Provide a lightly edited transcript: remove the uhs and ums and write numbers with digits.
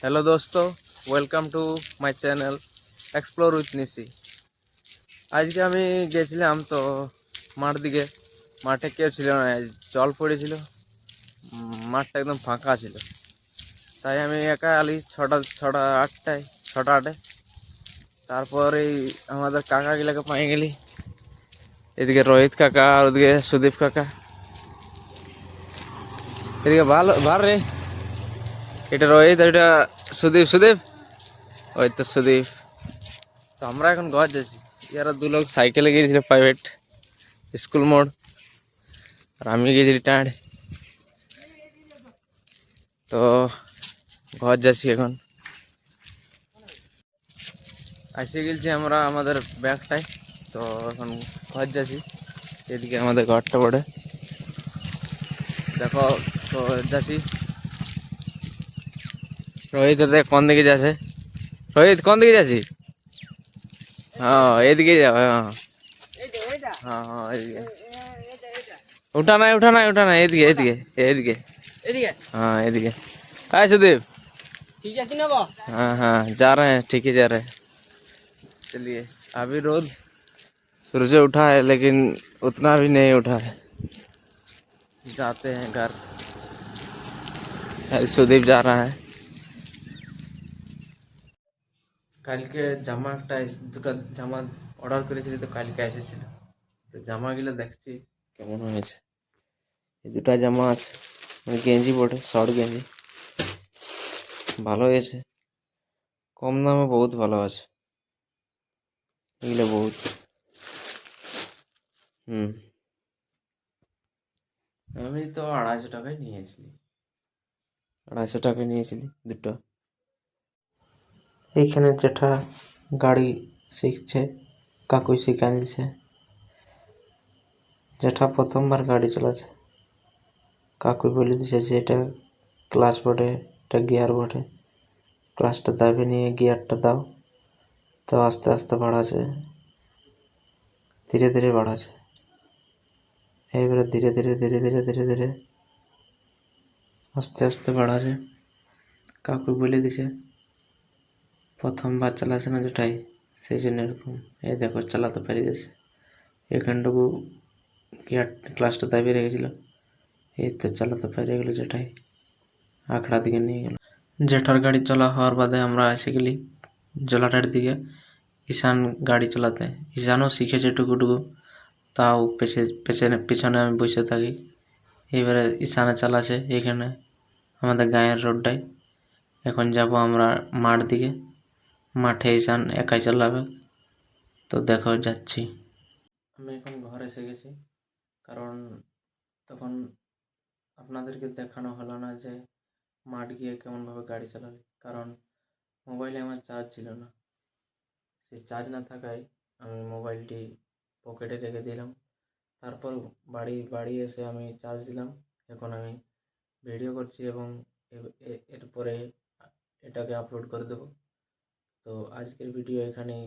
Hello दोस्तों, welcome to my channel explore with Nishi. আজকে আমি গেছিলাম তো দিকে। মাঠে কেউ ছিল না, জল পড়েছিল। মাঠটা একদম ফাঁকা ছিল, তাই আমি একা আলি ছটা আটে। তারপরে আমাদের কাকাগুলোকে পাই গেলি, এদিকে রোহিত কাকা আর ওদিকে সুদীপ কাকা। এদিকে ভালো ভালো রে, এটা রোহিত, এটা সুদীপ। ওই তো সুদীপ। তো আমরা এখন ঘর যাচ্ছি। ইয়ারা দু লোক সাইকেলে গিয়েছিল প্রাইভেট স্কুল মোড়, আর আমি গিয়েছি রিটায়ার্ড। তো ঘর যাচ্ছি এখন। এসে গেছি আমরা আমাদের ব্যাগটায়। তো এখন ঘর যাচ্ছি। এদিকে আমাদের ঘরটা পড়ে দেখো। তো যাচ্ছি। রোহিত দেখ কোন দিকে যাচ্ছে। রোহিত কোন দিকে যাচ্ছি? হ্যাঁ এদিকে যাও। হ্যাঁ হ্যাঁ হ্যাঁ এদিকে। উঠা নাই, এদিকে এদিকে এদিকে এদিকে हाँ এদিকে। हाय सुदीप। ঠিক আছে না বা हाँ हाँ जा रहे हैं, ठीक ही जा रहे हैं। चलिए, अभी रोज सूरज उठा है लेकिन उतना भी नहीं उठा है। जाते हैं घर। सुदीप जा रहा है। কালকে জামা দুটো জামা অর্ডার করেছিলি, তো কালকে এসেছিল। তো জামাগুলো দেখছি কেমন হয়েছে। এই দুটা জামা আছে, মানে গেঞ্জি বটে, শর্ট গেঞ্জি। ভালো হয়েছে, কম দামে বহুত ভালো আছে এগুলো বহুত। হুম, আমি তো 250 টাকায় নিয়েছিলি। 250 টাকায় নিয়েছিলি দুটো। এইখানে যেটা গাড়ি শিখছে, কাকুই শিখাই দিছে। যেটা প্রথমবার গাড়ি চালাচ্ছে, কাকুই বলে দিছে যে এটা ক্লাচ বটে, এটা গিয়ার বটে। ক্লাচটা দাবি নিয়ে গিয়ারটা দাও, তো আস্তে আস্তে বাড়াচ্ছে, ধীরে ধীরে বাড়াচ্ছে। এইবারে ধীরে ধীরে ধীরে ধীরে ধীরে ধীরে আস্তে আস্তে বাড়াচ্ছে। কাকুই বলে দিছে প্রথমবার চালাচ্ছে না যেটাই, সেই জন্য এরকম। এই দেখো চালাতে পারি দিয়েছে। এখানটুকু গিয়ার ক্লাচটা দাবিয়ে রেখেছিল, এই তো চালাতে পেরে গেলো যেটাই। আখড়া দিকে নিয়ে গেল। জেঠার গাড়ি চলা হওয়ার বাদে আমরা এসে গেলি জলাটার দিকে ঈশান গাড়ি চালাতে। ঈশানও শিখেছে টুকুটুকু, তাও পিছনে আমি বসে থাকি। এবারে ঈশানে চালাচ্ছে এখানে আমাদের গায়ের রোডটায়। এখন যাব আমরা মাঠ দিকে। মাঠে ঈশান একাই চালাবে, তো দেখো যাচ্ছি। আমি এখন ঘরে এসে গেছি, কারণ তখন আপনাদেরকে দেখানো হলো না যে মাঠ গিয়ে কেমনভাবে গাড়ি চালাবে, কারণ মোবাইলে আমার চার্জ ছিল না। সেই চার্জ না থাকায় আমি মোবাইলটি পকেটে রেখে দিলাম। তারপর বাড়ি এসে আমি চার্জ দিলাম। এখন আমি ভিডিও করছি এবং এরপরে এটাকে আপলোড করে দেব। তো আজকের ভিডিও এখানেই